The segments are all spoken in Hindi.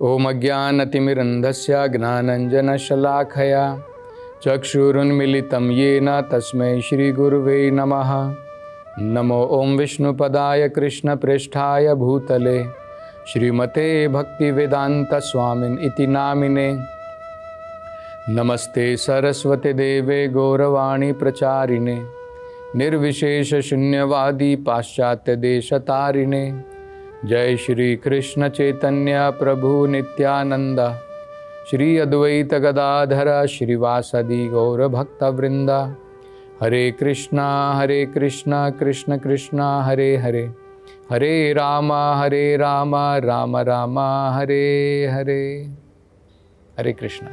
ओम अज्ञानतिमिरन्धस्य ज्ञानञ्जनशलाखया चक्षुरुन्मिलितं येन तस्मै श्रीगुरुवे नमः। नमो ओम विष्णुपदाय कृष्णप्रेष्ठाय भूतले श्रीमते भक्तिवेदान्तस्वामिन् इति नामिने। नमस्ते सरस्वती देवे गौरवाणी प्रचारिणे निर्विशेष शून्यवादी पाश्चात्य देशतारिणे। जय श्री कृष्ण चैतन्य प्रभु नित्यानंद श्री अद्वैत गदाधर श्रीवासदि गौर भक्तवृंद। हरे कृष्णा कृष्ण कृष्णा हरे हरे, हरे राम राम राम हरे हरे। हरे कृष्णा।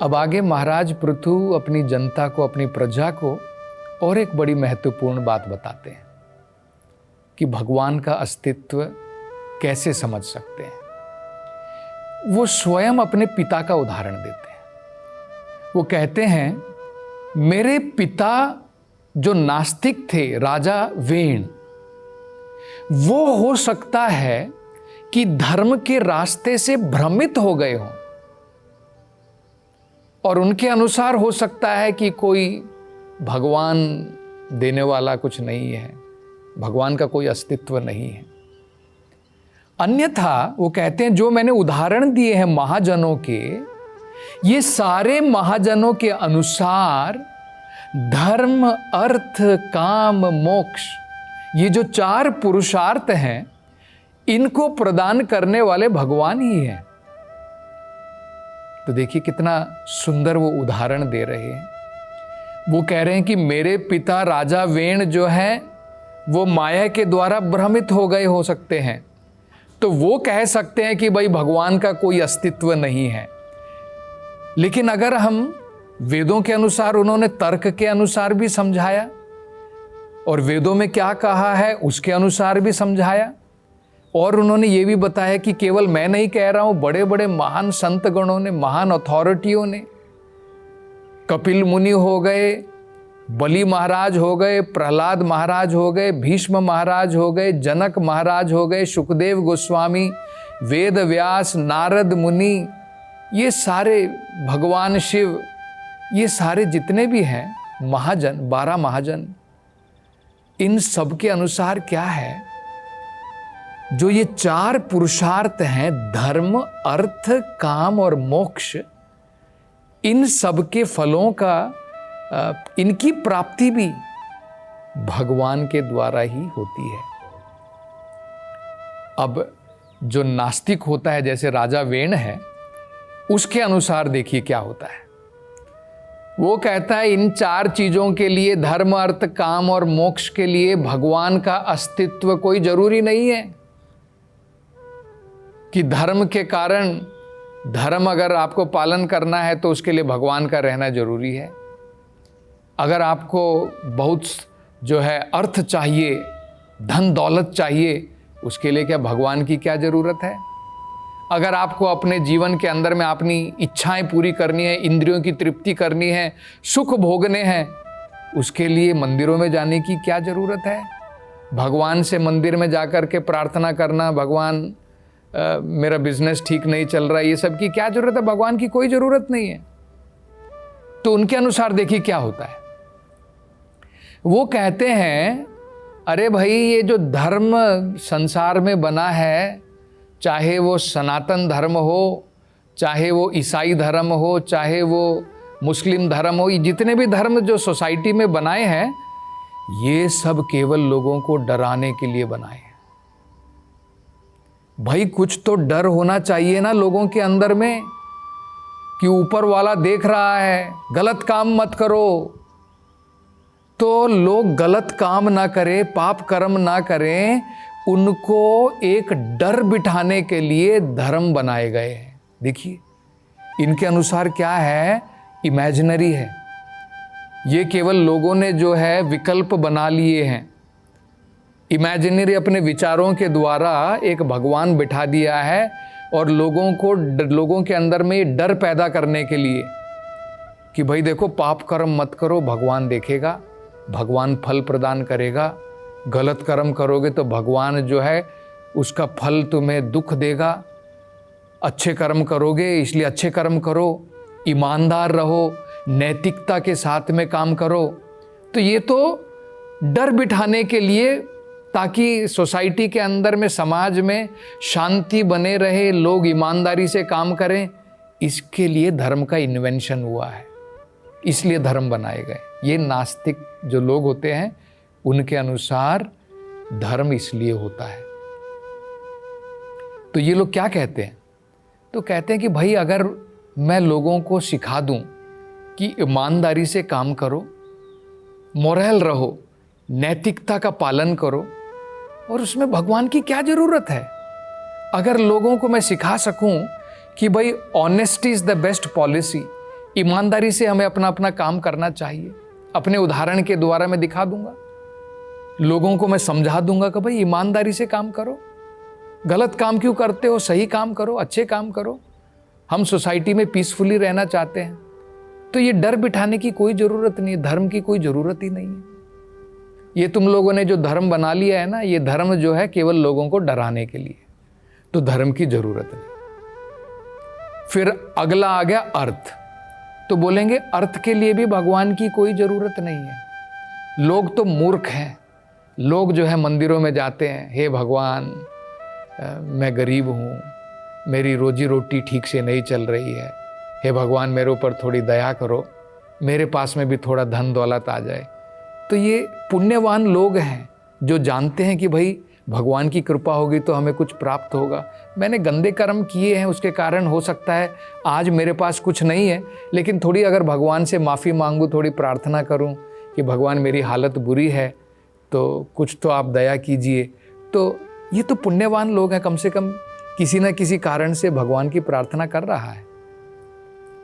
अब आगे महाराज पृथु अपनी जनता को, अपनी प्रजा को और एक बड़ी महत्वपूर्ण बात बताते हैं कि भगवान का अस्तित्व कैसे समझ सकते हैं। वो स्वयं अपने पिता का उदाहरण देते हैं। वो कहते हैं, मेरे पिता जो नास्तिक थे, राजा वेण, वो हो सकता है कि धर्म के रास्ते से भ्रमित हो गए हों और उनके अनुसार हो सकता है कि कोई भगवान देने वाला कुछ नहीं है, भगवान का कोई अस्तित्व नहीं है। अन्यथा वो कहते हैं, जो मैंने उदाहरण दिए हैं महाजनों के, ये सारे महाजनों के अनुसार धर्म, अर्थ, काम, मोक्ष, ये जो 4 पुरुषार्थ हैं, इनको प्रदान करने वाले भगवान ही हैं। तो देखिए कितना सुंदर वो उदाहरण दे रहे हैं। वो कह रहे हैं कि मेरे पिता राजा वेण जो है वो माया के द्वारा भ्रमित हो गए हो सकते हैं, तो वो कह सकते हैं कि भाई भगवान का कोई अस्तित्व नहीं है। लेकिन अगर हम वेदों के अनुसार, उन्होंने तर्क के अनुसार भी समझाया और वेदों में क्या कहा है उसके अनुसार भी समझाया, और उन्होंने ये भी बताया कि केवल मैं नहीं कह रहा हूं, बड़े बड़े महान संत गणों ने, महान अथॉरिटियों ने, कपिल मुनि हो गए, बलि महाराज हो गए, प्रहलाद महाराज हो गए, भीष्म महाराज हो गए, जनक महाराज हो गए, सुखदेव गोस्वामी, वेद व्यास, नारद मुनि, ये सारे भगवान शिव, ये सारे जितने भी हैं महाजन, 12 महाजन, इन सब के अनुसार क्या है, जो ये 4 पुरुषार्थ हैं, धर्म, अर्थ, काम और मोक्ष, इन सब के फलों का, इनकी प्राप्ति भी भगवान के द्वारा ही होती है। अब जो नास्तिक होता है, जैसे राजा वेण है, उसके अनुसार देखिए क्या होता है। वो कहता है, इन 4 चीजों के लिए, धर्म, अर्थ, काम और मोक्ष के लिए भगवान का अस्तित्व कोई जरूरी नहीं है। कि धर्म के कारण, धर्म अगर आपको पालन करना है तो उसके लिए भगवान का रहना जरूरी है। अगर आपको बहुत जो है अर्थ चाहिए, धन दौलत चाहिए, उसके लिए क्या भगवान की क्या ज़रूरत है। अगर आपको अपने जीवन के अंदर में अपनी इच्छाएं पूरी करनी है, इंद्रियों की तृप्ति करनी है, सुख भोगने हैं, उसके लिए मंदिरों में जाने की क्या ज़रूरत है। भगवान से मंदिर में जाकर के प्रार्थना करना, भगवान मेरा बिजनेस ठीक नहीं चल रहा है, ये सब की क्या ज़रूरत है। भगवान की कोई ज़रूरत नहीं है। तो उनके अनुसार देखिए क्या होता है। वो कहते हैं, अरे भाई, ये जो धर्म संसार में बना है, चाहे वो सनातन धर्म हो, चाहे वो ईसाई धर्म हो, चाहे वो मुस्लिम धर्म हो, ये जितने भी धर्म जो सोसाइटी में बनाए हैं, ये सब केवल लोगों को डराने के लिए बनाए हैं। भाई कुछ तो डर होना चाहिए ना लोगों के अंदर में, कि ऊपर वाला देख रहा है, गलत काम मत करो। तो लोग गलत काम ना करें, पाप कर्म ना करें, उनको एक डर बिठाने के लिए धर्म बनाए गए हैं। देखिए इनके अनुसार क्या है, इमेजिनरी है। ये केवल लोगों ने जो है विकल्प बना लिए हैं। इमेजिनरी अपने विचारों के द्वारा एक भगवान बिठा दिया है, और लोगों के अंदर में ये डर पैदा करने के लिए कि भाई देखो, पाप कर्म मत करो, भगवान देखेगा, भगवान फल प्रदान करेगा। गलत कर्म करोगे तो भगवान जो है उसका फल तुम्हें दुख देगा। अच्छे कर्म करोगे इसलिए अच्छे कर्म करो, ईमानदार रहो, नैतिकता के साथ में काम करो। तो ये तो डर बिठाने के लिए, ताकि सोसाइटी के अंदर में, समाज में शांति बने रहे, लोग ईमानदारी से काम करें, इसके लिए धर्म का इन्वेंशन हुआ है, इसलिए धर्म बनाए गए। ये नास्तिक जो लोग होते हैं उनके अनुसार धर्म इसलिए होता है। तो ये लोग क्या कहते हैं? तो कहते हैं कि भाई अगर मैं लोगों को सिखा दूं कि ईमानदारी से काम करो, मोरल रहो, नैतिकता का पालन करो, और उसमें भगवान की क्या ज़रूरत है? अगर लोगों को मैं सिखा सकूं कि भाई honesty is the best policy, ईमानदारी से हमें अपना अपना काम करना चाहिए, अपने उदाहरण के द्वारा मैं दिखा दूंगा, लोगों को मैं समझा दूंगा कि भाई ईमानदारी से काम करो, गलत काम क्यों करते हो, सही काम करो, अच्छे काम करो, हम सोसाइटी में पीसफुली रहना चाहते हैं। तो ये डर बिठाने की कोई ज़रूरत नहीं है, धर्म की कोई ज़रूरत ही नहीं है। ये तुम लोगों ने जो धर्म बना लिया है ना, ये धर्म जो है केवल लोगों को डराने के लिए, तो धर्म की ज़रूरत नहीं। फिर अगला आ गया अर्थ। तो बोलेंगे अर्थ के लिए भी भगवान की कोई ज़रूरत नहीं है। लोग तो मूर्ख हैं, लोग जो है मंदिरों में जाते हैं, हे भगवान मैं गरीब हूँ, मेरी रोजी रोटी ठीक से नहीं चल रही है, हे भगवान मेरे ऊपर थोड़ी दया करो, मेरे पास में भी थोड़ा धन दौलत आ जाए। तो ये पुण्यवान लोग हैं जो जानते हैं कि भाई भगवान की कृपा होगी तो हमें कुछ प्राप्त होगा। मैंने गंदे कर्म किए हैं, उसके कारण हो सकता है आज मेरे पास कुछ नहीं है, लेकिन थोड़ी अगर भगवान से माफ़ी मांगूँ, थोड़ी प्रार्थना करूँ कि भगवान मेरी हालत बुरी है तो कुछ तो आप दया कीजिए। तो ये तो पुण्यवान लोग हैं, कम से कम किसी न किसी कारण से भगवान की प्रार्थना कर रहा है।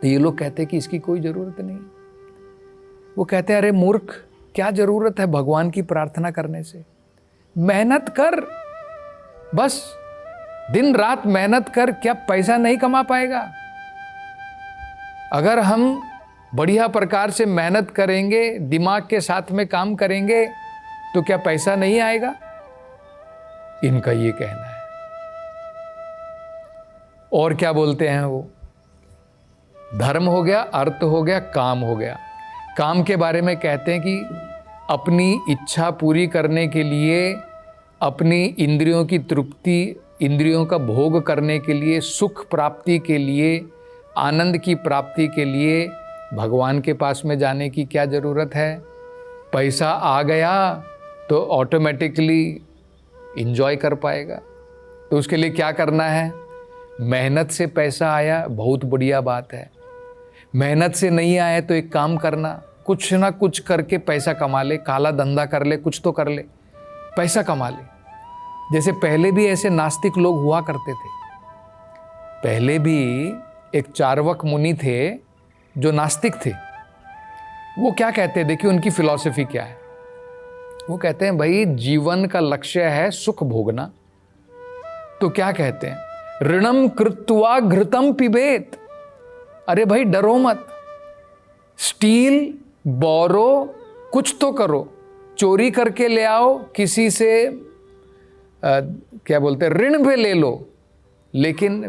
तो ये लोग कहते हैं कि इसकी कोई ज़रूरत नहीं। वो कहते हैं अरे मूर्ख, क्या ज़रूरत है भगवान की प्रार्थना करने से? मेहनत कर, बस दिन रात मेहनत कर, क्या पैसा नहीं कमा पाएगा? अगर हम बढ़िया प्रकार से मेहनत करेंगे, दिमाग के साथ में काम करेंगे, तो क्या पैसा नहीं आएगा? इनका ये कहना है। और क्या बोलते हैं वो? धर्म हो गया, अर्थ हो गया, काम हो गया। काम के बारे में कहते हैं कि अपनी इच्छा पूरी करने के लिए, अपनी इंद्रियों की तृप्ति, इंद्रियों का भोग करने के लिए, सुख प्राप्ति के लिए, आनंद की प्राप्ति के लिए भगवान के पास में जाने की क्या ज़रूरत है? पैसा आ गया तो ऑटोमेटिकली इंजॉय कर पाएगा। तो उसके लिए क्या करना है? मेहनत से पैसा आया, बहुत बढ़िया बात है। मेहनत से नहीं आया तो एक काम करना, कुछ ना कुछ करके पैसा कमा ले, काला धंधा कर ले, कुछ तो कर ले, पैसा कमा ले। जैसे पहले भी ऐसे नास्तिक लोग हुआ करते थे। पहले भी एक चार्वक मुनि थे जो नास्तिक थे। वो क्या कहते हैं, देखिए उनकी फिलॉसफी क्या है। वो कहते हैं भाई जीवन का लक्ष्य है सुख भोगना। तो क्या कहते हैं? ऋणम कृत्वा घृतम पिबेत। अरे भाई डरो मत, स्टील बोरो, कुछ तो करो, चोरी करके ले आओ, किसी से क्या बोलते हैं ऋण पे ले लो, लेकिन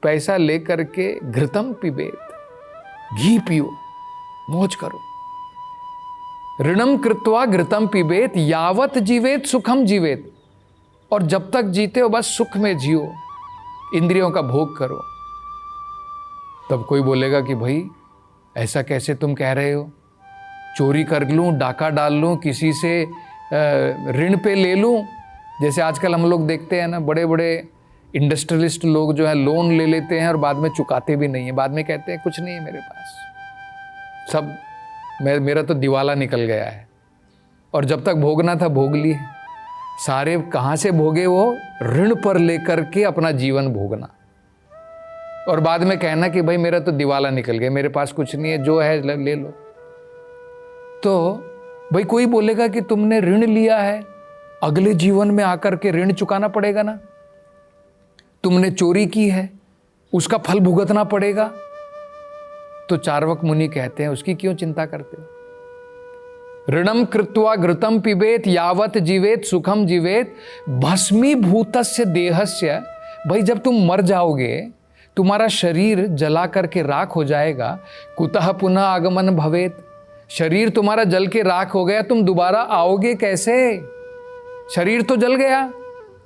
पैसा ले करके घृतम पिबेत, घी पियो, मौज करो। ऋणम कृत्वा घृतम पिबेत यावत जीवेत सुखम जीवेत। और जब तक जीते हो बस सुख में जियो, इंद्रियों का भोग करो। तब कोई बोलेगा कि भाई ऐसा कैसे तुम कह रहे हो? चोरी कर लूँ, डाका डाल लूँ, किसी से ऋण पे ले लूँ। जैसे आजकल हम लोग देखते हैं ना, बड़े बड़े इंडस्ट्रियलिस्ट लोग जो है लोन ले लेते हैं और बाद में चुकाते भी नहीं है। बाद में कहते हैं कुछ नहीं है मेरे पास, सब मेरा तो दिवाला निकल गया है। और जब तक भोगना था भोग लिए। सारे कहाँ से भोगे? वो ऋण पर लेकर के अपना जीवन भोगना, और बाद में कहना कि भाई मेरा तो दिवाला निकल गया, मेरे पास कुछ नहीं है, जो है ले लो। तो भाई कोई बोलेगा कि तुमने ऋण लिया है, अगले जीवन में आकर के ऋण चुकाना पड़ेगा ना। तुमने चोरी की है, उसका फल भुगतना पड़ेगा। तो चार्वक मुनि कहते हैं उसकी क्यों चिंता करते हो? ऋणम कृत्वा घृतम पिबेत यावत जीवेत सुखम जीवेत भस्मीभूतस्य देहस्य। भाई जब तुम मर जाओगे, तुम्हारा शरीर जला करके राख हो जाएगा, कुतः पुनः आगमन भवेत। शरीर तुम्हारा जल के राख हो गया, तुम दोबारा आओगे कैसे? शरीर तो जल गया,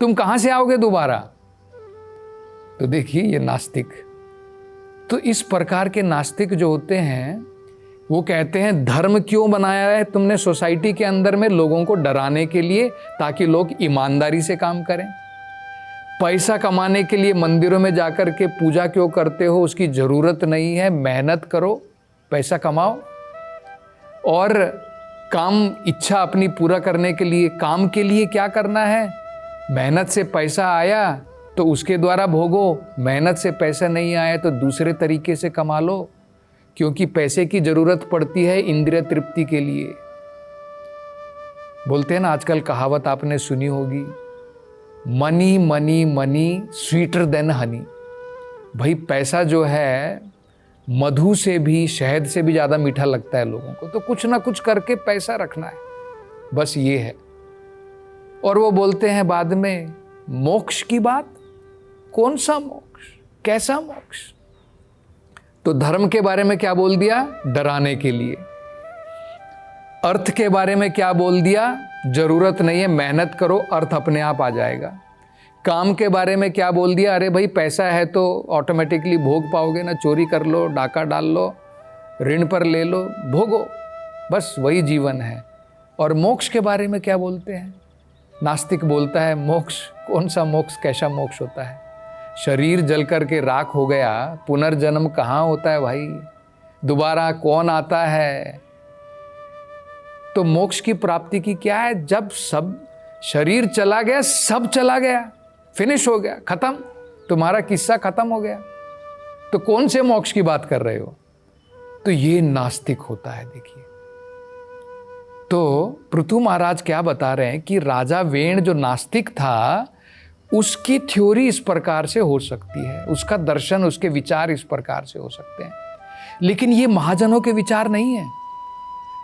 तुम कहां से आओगे दोबारा? तो देखिए ये नास्तिक। तो इस प्रकार के नास्तिक जो होते हैं वो कहते हैं धर्म क्यों बनाया है तुमने सोसाइटी के अंदर में? लोगों को डराने के लिए, ताकि लोग ईमानदारी से काम करें। पैसा कमाने के लिए मंदिरों में जाकर के पूजा क्यों करते हो? उसकी जरूरत नहीं है, मेहनत करो, पैसा कमाओ। और काम इच्छा अपनी पूरा करने के लिए, काम के लिए क्या करना है? मेहनत से पैसा आया तो उसके द्वारा भोगो, मेहनत से पैसा नहीं आया तो दूसरे तरीके से कमा लो, क्योंकि पैसे की जरूरत पड़ती है इंद्रिय तृप्ति के लिए। बोलते हैं ना, आजकल कहावत आपने सुनी होगी, money money money sweeter than Honey. भाई पैसा जो है मधु से भी, शहद से भी ज़्यादा मीठा लगता है लोगों को। तो कुछ ना कुछ करके पैसा रखना है, बस ये है। और वो बोलते हैं बाद में मोक्ष की बात। कौन सा मोक्ष? कैसा मोक्ष? तो धर्म के बारे में क्या बोल दिया? डराने के लिए। अर्थ के बारे में क्या बोल दिया? जरूरत नहीं है, मेहनत करो, अर्थ अपने आप आ जाएगा। काम के बारे में क्या बोल दिया? अरे भाई पैसा है तो ऑटोमेटिकली भोग पाओगे ना, चोरी कर लो, डाका डाल लो, ऋण पर ले लो, भोगो, बस वही जीवन है। और मोक्ष के बारे में क्या बोलते हैं? नास्तिक बोलता है मोक्ष, कौन सा मोक्ष? कैसा मोक्ष होता है? शरीर जल करके राख हो गया, पुनर्जन्म कहाँ होता है भाई? दोबारा कौन आता है? तो मोक्ष की प्राप्ति की क्या है? जब सब शरीर चला गया, सब चला गया, फिनिश हो गया, खत्म, तुम्हारा किस्सा खत्म हो गया, तो कौन से मोक्ष की बात कर रहे हो? तो ये नास्तिक होता है। देखिए, तो पृथु महाराज क्या बता रहे हैं कि राजा वेण जो नास्तिक था, उसकी थ्योरी इस प्रकार से हो सकती है, उसका दर्शन, उसके विचार इस प्रकार से हो सकते हैं। लेकिन ये महाजनों के विचार नहीं है।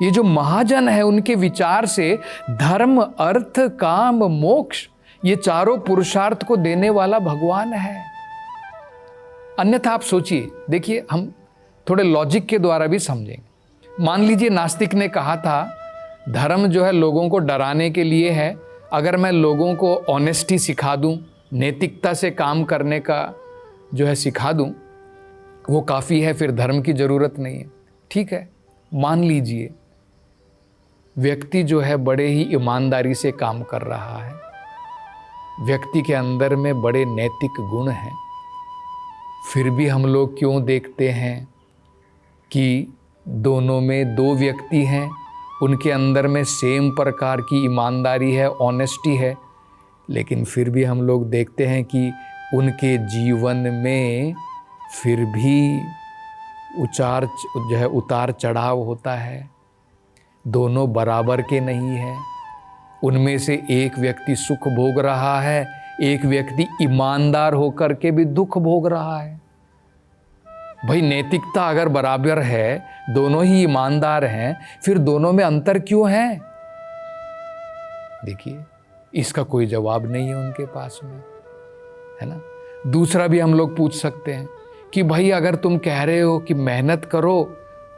ये जो महाजन है उनके विचार से धर्म, अर्थ, काम, मोक्ष, ये चारों पुरुषार्थ को देने वाला भगवान है। अन्यथा आप सोचिए, देखिए हम थोड़े लॉजिक के द्वारा भी समझेंगे। मान लीजिए नास्तिक ने कहा था धर्म जो है लोगों को डराने के लिए है। अगर मैं लोगों को ऑनेस्टी सिखा दूं, नैतिकता से काम करने का जो है सिखा दूं, वो काफ़ी है, फिर धर्म की ज़रूरत नहीं है। ठीक है, मान लीजिए व्यक्ति जो है बड़े ही ईमानदारी से काम कर रहा है, व्यक्ति के अंदर में बड़े नैतिक गुण हैं, फिर भी हम लोग क्यों देखते हैं कि दोनों में दो व्यक्ति हैं, उनके अंदर में सेम प्रकार की ईमानदारी है, ऑनेस्टी है, लेकिन फिर भी हम लोग देखते हैं कि उनके जीवन में फिर भी उतार चढ़ाव होता है, दोनों बराबर के नहीं हैं। उनमें से एक व्यक्ति सुख भोग रहा है, एक व्यक्ति ईमानदार होकर के भी दुख भोग रहा है। भाई नैतिकता अगर बराबर है, दोनों ही ईमानदार हैं, फिर दोनों में अंतर क्यों है? देखिए, इसका कोई जवाब नहीं है उनके पास में, है ना। दूसरा भी हम लोग पूछ सकते हैं कि भाई अगर तुम कह रहे हो कि मेहनत करो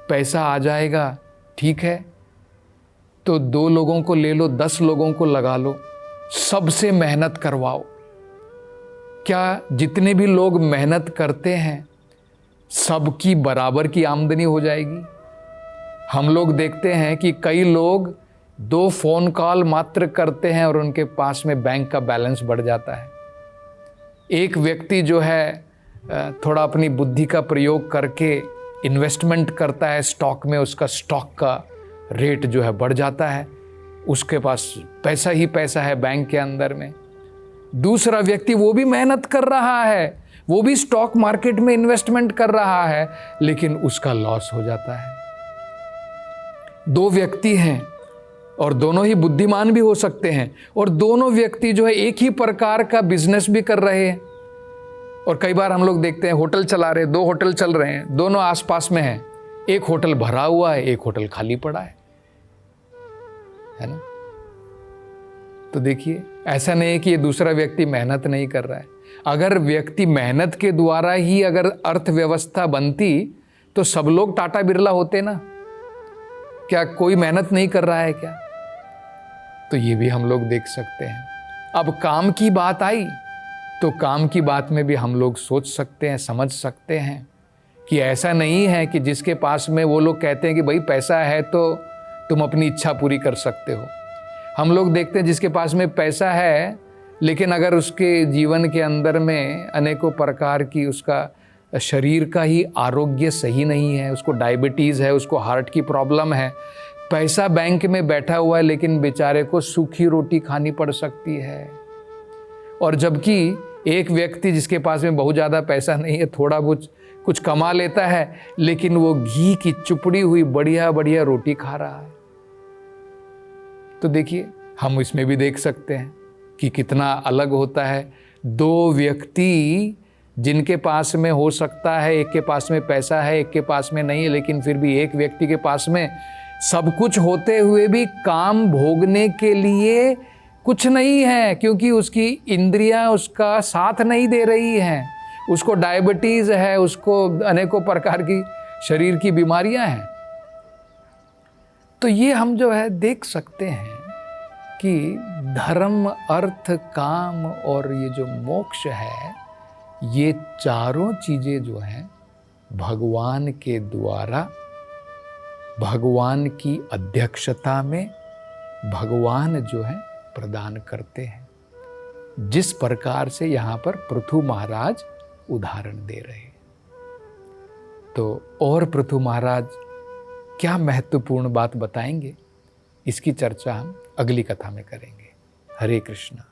पैसा आ जाएगा, ठीक है, तो 2 लोगों को ले लो, 10 लोगों को लगा लो, सबसे मेहनत करवाओ। क्या जितने भी लोग मेहनत करते हैं सबकी बराबर की आमदनी हो जाएगी? हम लोग देखते हैं कि कई लोग 2 फोन कॉल मात्र करते हैं और उनके पास में बैंक का बैलेंस बढ़ जाता है। एक व्यक्ति जो है थोड़ा अपनी बुद्धि का प्रयोग करके इन्वेस्टमेंट करता है स्टॉक में, उसका स्टॉक का रेट जो है बढ़ जाता है, उसके पास पैसा ही पैसा है बैंक के अंदर में। दूसरा व्यक्ति वो भी मेहनत कर रहा है, वो भी स्टॉक मार्केट में इन्वेस्टमेंट कर रहा है, लेकिन उसका लॉस हो जाता है। 2 व्यक्ति हैं और दोनों ही बुद्धिमान भी हो सकते हैं, और दोनों व्यक्ति जो है एक ही प्रकार का बिजनेस भी कर रहे हैं। और कई बार हम लोग देखते हैं होटल चला रहे, 2 होटल चल रहे हैं, दोनों आसपास में हैं, एक होटल भरा हुआ है, एक होटल खाली पड़ा है। है ना। तो देखिए, ऐसा नहीं है कि ये दूसरा व्यक्ति मेहनत नहीं कर रहा है। अगर व्यक्ति मेहनत के द्वारा ही अगर अर्थव्यवस्था बनती तो सब लोग टाटा बिरला होते ना। क्या कोई मेहनत नहीं कर रहा है क्या? तो ये भी हम लोग देख सकते हैं। अब काम की बात आई तो काम की बात में भी हम लोग सोच सकते हैं, समझ सकते हैं कि ऐसा नहीं है कि जिसके पास में वो लोग कहते हैं कि भाई पैसा है तो तुम अपनी इच्छा पूरी कर सकते हो। हम लोग देखते हैं जिसके पास में पैसा है लेकिन अगर उसके जीवन के अंदर में अनेकों प्रकार की उसका शरीर का ही आरोग्य सही नहीं है, उसको डायबिटीज़ है, उसको हार्ट की प्रॉब्लम है, पैसा बैंक में बैठा हुआ है लेकिन बेचारे को सूखी रोटी खानी पड़ सकती है। और जबकि एक व्यक्ति जिसके पास में बहुत ज़्यादा पैसा नहीं है, थोड़ा बहुत कुछ कमा लेता है, लेकिन वो घी की चुपड़ी हुई बढ़िया बढ़िया रोटी खा रहा है। तो देखिए, हम इसमें भी देख सकते हैं कि कितना अलग होता है। दो व्यक्ति जिनके पास में हो सकता है एक के पास में पैसा है, एक के पास में नहीं है, लेकिन फिर भी एक व्यक्ति के पास में सब कुछ होते हुए भी काम भोगने के लिए कुछ नहीं है, क्योंकि उसकी इंद्रियां उसका साथ नहीं दे रही हैं। उसको डायबिटीज़ है, उसको अनेकों प्रकार की शरीर की बीमारियां हैं। तो ये हम जो है देख सकते हैं कि धर्म, अर्थ, काम और ये जो मोक्ष है, ये चारों चीज़ें जो हैं भगवान के द्वारा, भगवान की अध्यक्षता में भगवान जो है प्रदान करते हैं। जिस प्रकार से यहाँ पर पृथु महाराज उदाहरण दे रहे हैं। तो और पृथु महाराज क्या महत्वपूर्ण बात बताएंगे, इसकी चर्चा हम अगली कथा में करेंगे। हरे कृष्णा।